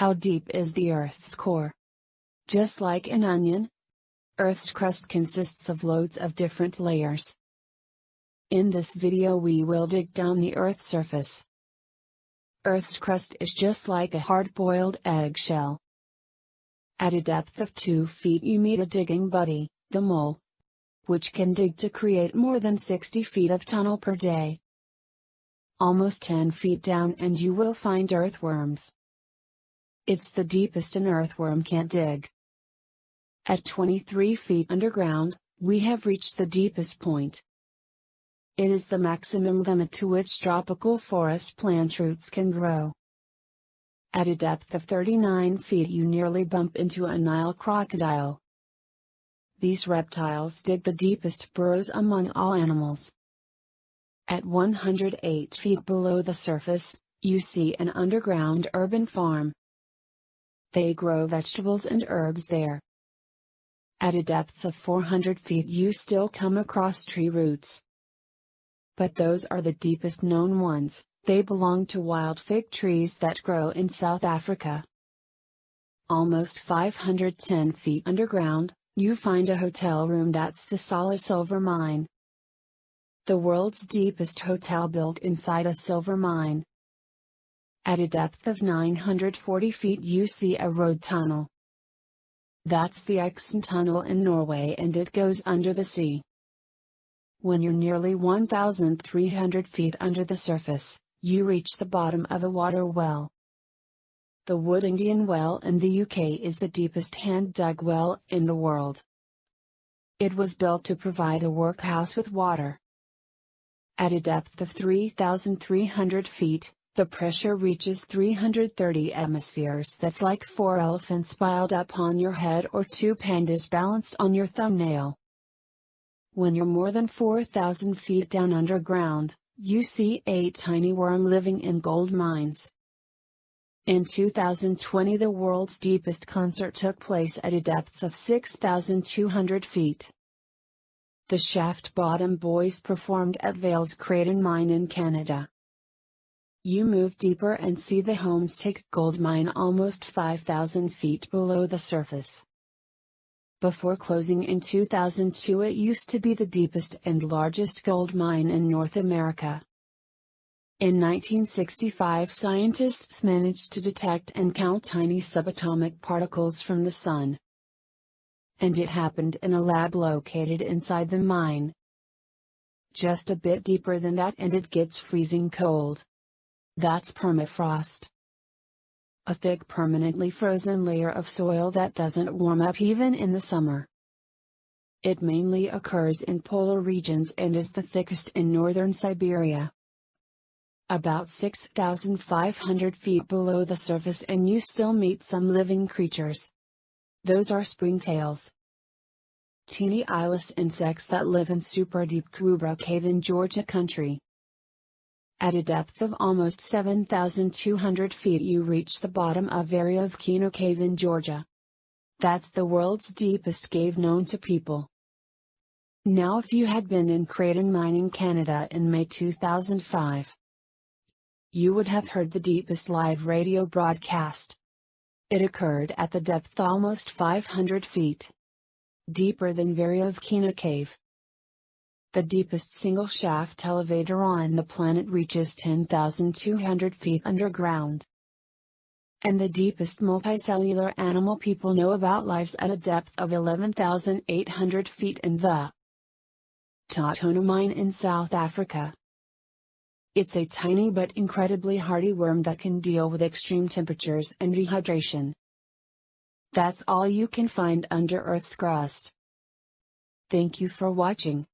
How deep is the Earth's core? Just like an onion, Earth's crust consists of loads of different layers. In this video we will dig down the Earth's surface. Earth's crust is just like a hard-boiled eggshell. At a depth of 2 feet you meet a digging buddy, the mole, which can dig to create more than 60 feet of tunnel per day. Almost 10 feet down and you will find earthworms. It's the deepest an earthworm can't dig. At 23 feet underground, we have reached the deepest point. It is the maximum limit to which tropical forest plant roots can grow. At a depth of 39 feet you nearly bump into a Nile crocodile. These reptiles dig the deepest burrows among all animals. At 108 feet below the surface, you see an underground urban farm. They grow vegetables and herbs there. At a depth of 400 feet you still come across tree roots. But those are the deepest known ones, they belong to wild fig trees that grow in South Africa. Almost 510 feet underground, you find a hotel room that's the Sala silver mine. The world's deepest hotel built inside a silver mine. At a depth of 940 feet you see a road tunnel. That's the Exen Tunnel in Norway and it goes under the sea. When you're nearly 1,300 feet under the surface, you reach the bottom of a water well. The Woodingian Well in the UK is the deepest hand-dug well in the world. It was built to provide a workhouse with water. At a depth of 3,300 feet, the pressure reaches 330 atmospheres. That's like 4 elephants piled up on your head or 2 pandas balanced on your thumbnail. When you're more than 4,000 feet down underground, you see a tiny worm living in gold mines. In 2020 the world's deepest concert took place at a depth of 6,200 feet. The Shaft Bottom Boys performed at Vale's Creighton Mine in Canada. You move deeper and see the Homestake gold mine almost 5,000 feet below the surface. Before closing in 2002 it used to be the deepest and largest gold mine in North America. In 1965 scientists managed to detect and count tiny subatomic particles from the Sun. And it happened in a lab located inside the mine. Just a bit deeper than that and it gets freezing cold. That's permafrost. A thick permanently frozen layer of soil that doesn't warm up even in the summer. It mainly occurs in polar regions and is the thickest in northern Siberia. About 6,500 feet below the surface and you still meet some living creatures. Those are springtails. Teeny eyeless insects that live in super deep Krubra Cave in Georgia country. At a depth of almost 7,200 feet you reach the bottom of area of Keno Cave in Georgia. That's the world's deepest cave known to people. Now if you had been in Creighton Mine in Canada in May 2005, you would have heard the deepest live radio broadcast. It occurred at the depth almost 500 feet. Deeper than Varia of Keno Cave. The deepest single shaft elevator on the planet reaches 10,200 feet underground. And the deepest multicellular animal people know about lives at a depth of 11,800 feet in the Totona Mine in South Africa. It's a tiny but incredibly hardy worm that can deal with extreme temperatures and dehydration. That's all you can find under Earth's crust. Thank you for watching.